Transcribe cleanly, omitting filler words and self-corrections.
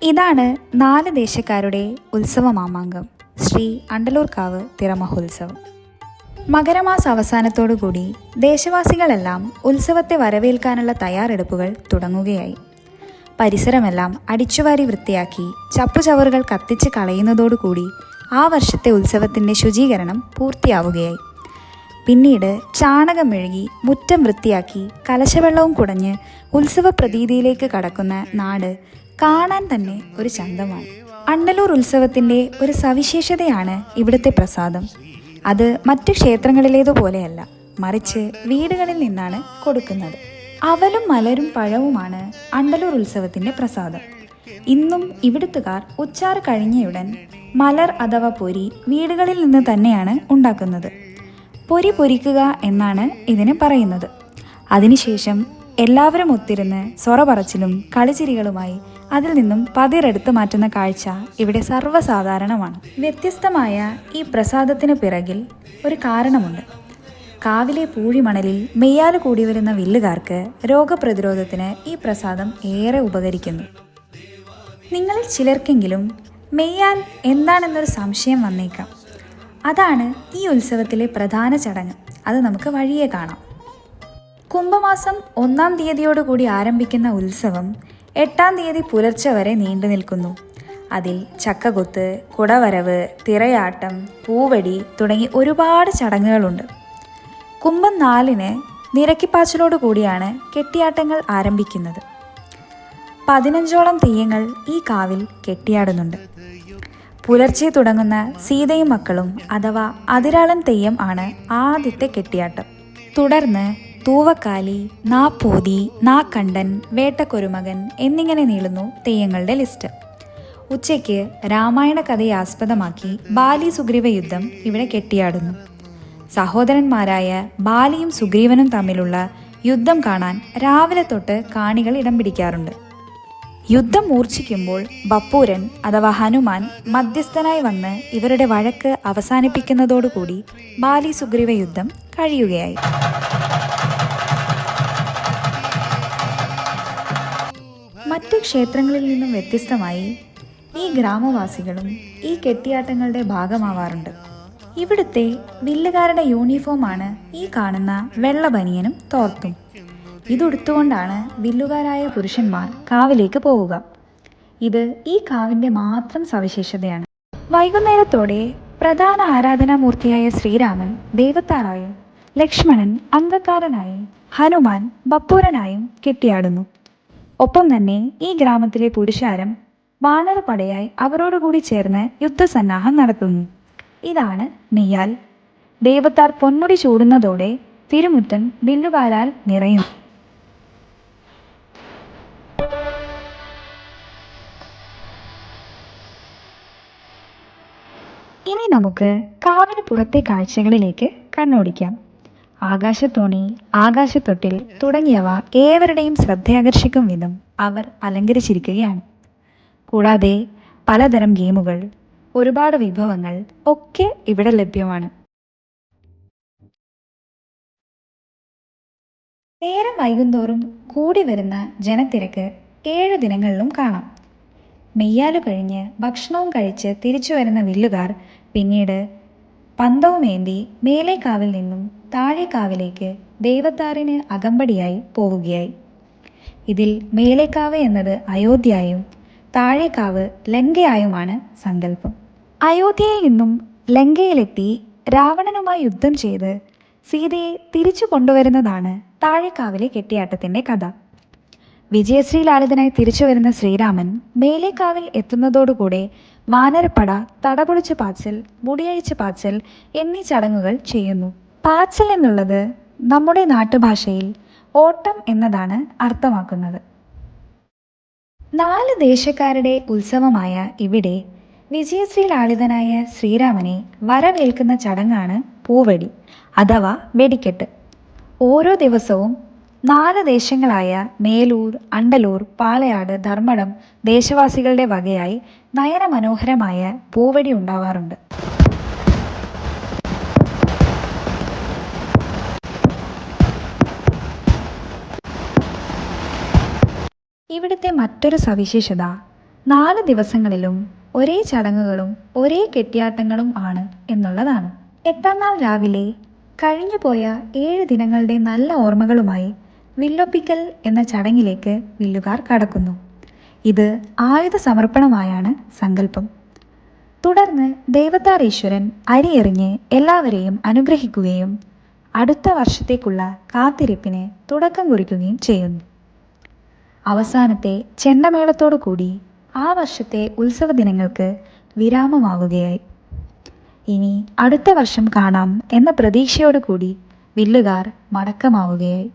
ഇതാണ് 4 ദേശക്കാരുടെ ഉത്സവമാമാങ്കം ശ്രീ അണ്ടലൂർക്കാവ് തിറ മഹോത്സവം. മകരമാസ അവസാനത്തോടുകൂടി ദേശവാസികളെല്ലാം ഉത്സവത്തെ വരവേൽക്കാനുള്ള തയ്യാറെടുപ്പുകൾ തുടങ്ങുകയായി. പരിസരമെല്ലാം അടിച്ചുവാരി വൃത്തിയാക്കി ചപ്പുചവറുകൾ കത്തിച്ച് കളയുന്നതോടുകൂടി ആ വർഷത്തെ ഉത്സവത്തിൻ്റെ ശുചീകരണം പൂർത്തിയാവുകയായി. പിന്നീട് ചാണകം മെഴുകി മുറ്റം വൃത്തിയാക്കി കലശവെള്ളവും കുടഞ്ഞ് ഉത്സവ പ്രതീതിയിലേക്ക് കടക്കുന്ന നാട് കാണാൻ തന്നെ ഒരു ചന്തമാണ്. അണ്ടലൂർ ഉത്സവത്തിൻ്റെ ഒരു സവിശേഷതയാണ് ഇവിടുത്തെ പ്രസാദം. അത് മറ്റ് ക്ഷേത്രങ്ങളിലേതുപോലെയല്ല, മറിച്ച് വീടുകളിൽ നിന്നാണ് കൊടുക്കുന്നത്. അവലും മലരും പഴവുമാണ് അണ്ടലൂർ ഉത്സവത്തിൻ്റെ പ്രസാദം. ഇന്നും ഇവിടുത്തുകാർ ഉച്ചാറ് കഴിഞ്ഞയുടൻ മലർ അഥവാ പൊരി വീടുകളിൽ നിന്ന് തന്നെയാണ് ഉണ്ടാക്കുന്നത്. പൊരി പൊരിക്കുക എന്നാണ് ഇതിന് പറയുന്നത്. അതിനുശേഷം എല്ലാവരും ഒത്തിരുന്ന് സൊറ പറച്ചിലും കളിച്ചിരികളുമായി അതിൽ നിന്നും പതിരെടുത്ത് മാറ്റുന്ന കാഴ്ച ഇവിടെ സർവ്വസാധാരണമാണ്. വ്യത്യസ്തമായ ഈ പ്രസാദത്തിന് പിറകിൽ ഒരു കാരണമുണ്ട്. കാവിലെ പൂഴിമണലിൽ മെയ്യാല് കൂടി വരുന്ന വില്ലുകാർക്ക് രോഗപ്രതിരോധത്തിന് ഈ പ്രസാദം ഏറെ ഉപകരിക്കുന്നു. നിങ്ങളിൽ ചിലർക്കെങ്കിലും മെയ്യാൽ എന്താണെന്നൊരു സംശയം വന്നേക്കാം. അതാണ് ഈ ഉത്സവത്തിലെ പ്രധാന ചടങ്ങ്. അത് നമുക്ക് വഴിയെ കാണാം. കുംഭമാസം 1-ാം തീയതിയോടുകൂടി ആരംഭിക്കുന്ന ഉത്സവം 8-ാം തീയതി പുലർച്ചെ വരെ നീണ്ടു നിൽക്കുന്നു. അതിൽ ചക്കകൊത്ത്, കുടവരവ്, തിറയാട്ടം, പൂവടി തുടങ്ങി ഒരുപാട് ചടങ്ങുകളുണ്ട്. കുംഭം 4-ന് നിരക്കിപ്പാച്ചിലോടുകൂടിയാണ് കെട്ടിയാട്ടങ്ങൾ ആരംഭിക്കുന്നത്. 15ഓളം തെയ്യങ്ങൾ ഈ കാവിൽ കെട്ടിയാടുന്നുണ്ട്. പുലർച്ചെ തുടങ്ങുന്ന സീതയും മക്കളും അഥവാ അതിരാളൻ തെയ്യം ആണ് ആദ്യത്തെ കെട്ടിയാട്ടം. തുടർന്ന് തൂവക്കാലി, നാപ്പോതി, നാക്കണ്ടൻ, വേട്ടക്കൊരുമകൻ എന്നിങ്ങനെ നീളുന്നു തെയ്യങ്ങളുടെ ലിസ്റ്റ്. ഉച്ചയ്ക്ക് രാമായണ കഥയെ ആസ്പദമാക്കി ബാലി സുഗ്രീവ യുദ്ധം ഇവിടെ കെട്ടിയാടുന്നു. സഹോദരന്മാരായ ബാലിയും സുഗ്രീവനും തമ്മിലുള്ള യുദ്ധം കാണാൻ രാവിലെ തൊട്ട് കാണികൾ ഇടം പിടിക്കാറുണ്ട്. യുദ്ധം മൂർച്ഛിക്കുമ്പോൾ ബപ്പൂരൻ അഥവാ ഹനുമാൻ മധ്യസ്ഥനായി വന്ന് ഇവരുടെ വഴക്ക് അവസാനിപ്പിക്കുന്നതോടുകൂടി ബാലി സുഗ്രീവ യുദ്ധം കഴിയുകയായി. മറ്റ് ക്ഷേത്രങ്ങളിൽ നിന്നും വ്യത്യസ്തമായി ഈ ഗ്രാമവാസികളും ഈ കെട്ടിയാട്ടങ്ങളുടെ ഭാഗമാവാറുണ്ട്. ഇവിടുത്തെ വില്ലുകാരുടെ യൂണിഫോമാണ് ഈ കാണുന്ന വെള്ള ബനിയനും തോർത്തും. ഇതുടുത്തുകൊണ്ടാണ് വില്ലുകാരായ പുരുഷന്മാർ കാവിലേക്ക് പോവുക. ഇത് ഈ കാവിൻ്റെ മാത്രം സവിശേഷതയാണ്. വൈകുന്നേരത്തോടെ പ്രധാന ആരാധനാമൂർത്തിയായ ശ്രീരാമൻ ദേവത്താറായും ലക്ഷ്മണൻ അംഗക്കാരനായും ഹനുമാൻ ബപ്പൂരനായും കെട്ടിയാടുന്നു. ഒപ്പം തന്നെ ഈ ഗ്രാമത്തിലെ പുരുഷാരം വാനരപ്പടയായി അവരോടുകൂടി ചേർന്ന് യുദ്ധസന്നാഹം നടത്തുന്നു. ഇതാണ് മെയ്യാൽ. ദേവത്താർ പൊന്മുടി ചൂടുന്നതോടെ തിരുമുറ്റം വില്ലുകാരാൽ നിറയും. ഇനി നമുക്ക് കാവിന് പുറത്തെ കാഴ്ചകളിലേക്ക് കണ്ണോടിക്കാം. ആകാശത്തോണി, ആകാശത്തൊട്ടിൽ തുടങ്ങിയവ ഏവരുടെയും ശ്രദ്ധയാകർഷിക്കും വിധം അവർ അലങ്കരിച്ചിരിക്കുകയാണ്. കൂടാതെ പലതരം ഗെയിമുകൾ, ഒരുപാട് വിഭവങ്ങൾ ഒക്കെ ഇവിടെ ലഭ്യമാണ്. നേരം വൈകുന്തോറും കൂടി വരുന്ന ജനത്തിരക്ക് 7 ദിനങ്ങളിലും കാണാം. മെയ്യാലു കഴിഞ്ഞ് ഭക്ഷണവും കഴിച്ച് തിരിച്ചു വരുന്ന വില്ലുകാർ പിന്നീട് പന്തവുമേന്തി മേലേക്കാവിൽ നിന്നും താഴേക്കാവിലേക്ക് ദേവത്താറിന് അകമ്പടിയായി പോവുകയായി. ഇതിൽ മേലേക്കാവ് എന്നത് അയോധ്യയായും താഴേക്കാവ് ലങ്കയായുമാണ് സങ്കല്പം. അയോധ്യയിൽ നിന്നും ലങ്കയിലെത്തി രാവണനുമായി യുദ്ധം ചെയ്ത് സീതയെ തിരിച്ചു കൊണ്ടുവരുന്നതാണ് താഴേക്കാവിലെ കെട്ടിയാട്ടത്തിൻ്റെ കഥ. വിജയശ്രീലാളിതനായി തിരിച്ചു വരുന്ന ശ്രീരാമൻ മേലേക്കാവിൽ എത്തുന്നതോടുകൂടെ വാനരപ്പട തടപൊളിച്ച് പാച്ചൽ, മുടിയഴിച്ച് പാച്ചൽ എന്നീ ചടങ്ങുകൾ ചെയ്യുന്നു. പാച്ചൽ എന്നുള്ളത് നമ്മുടെ നാട്ടുഭാഷയിൽ ഓട്ടം എന്നതാണ് അർത്ഥമാക്കുന്നത്. 4 ദേശക്കാരുടെ ഉത്സവമായ ഇവിടെ വിജയശ്രീലാളിതനായ ശ്രീരാമനെ വരവേൽക്കുന്ന ചടങ്ങാണ് പൂവടി അഥവാ വെടിക്കെട്ട്. ഓരോ ദിവസവും 4 ദേശങ്ങളായ മേലൂർ, അണ്ടലൂർ, പാലയാട്, ധർമ്മടം ദേശവാസികളുടെ വകയായി നയനമനോഹരമായ പൂവടി ഉണ്ടാവാറുണ്ട്. ഇവിടുത്തെ മറ്റൊരു സവിശേഷത 4 ദിവസങ്ങളിലും ഒരേ ചടങ്ങുകളും ഒരേ കെട്ടിയാട്ടങ്ങളും ആണ് എന്നുള്ളതാണ്. 8-ാം നാൾ രാവിലെ കഴിഞ്ഞുപോയ 7 ദിനങ്ങളുടെ നല്ല ഓർമ്മകളുമായി വില്ലൊപ്പിക്കൽ എന്ന ചടങ്ങിലേക്ക് വില്ലുകാർ കടക്കുന്നു. ഇത് ആയുധ സമർപ്പണമായാണ് സങ്കല്പം. തുടർന്ന് ദേവതാർ ഈശ്വരൻ അരിയെറിഞ്ഞ് എല്ലാവരെയും അനുഗ്രഹിക്കുകയും അടുത്ത വർഷത്തേക്കുള്ള കാത്തിരിപ്പിന് തുടക്കം കുറിക്കുകയും ചെയ്യുന്നു. അവസാനത്തെ ചെണ്ടമേളത്തോടു കൂടി ആ വർഷത്തെ ഉത്സവ ദിനങ്ങൾക്ക് വിരാമമാവുകയായി. ഇനി അടുത്ത വർഷം കാണാം എന്ന പ്രതീക്ഷയോടു കൂടി വില്ലുകാർ മടക്കമാവുകയായി.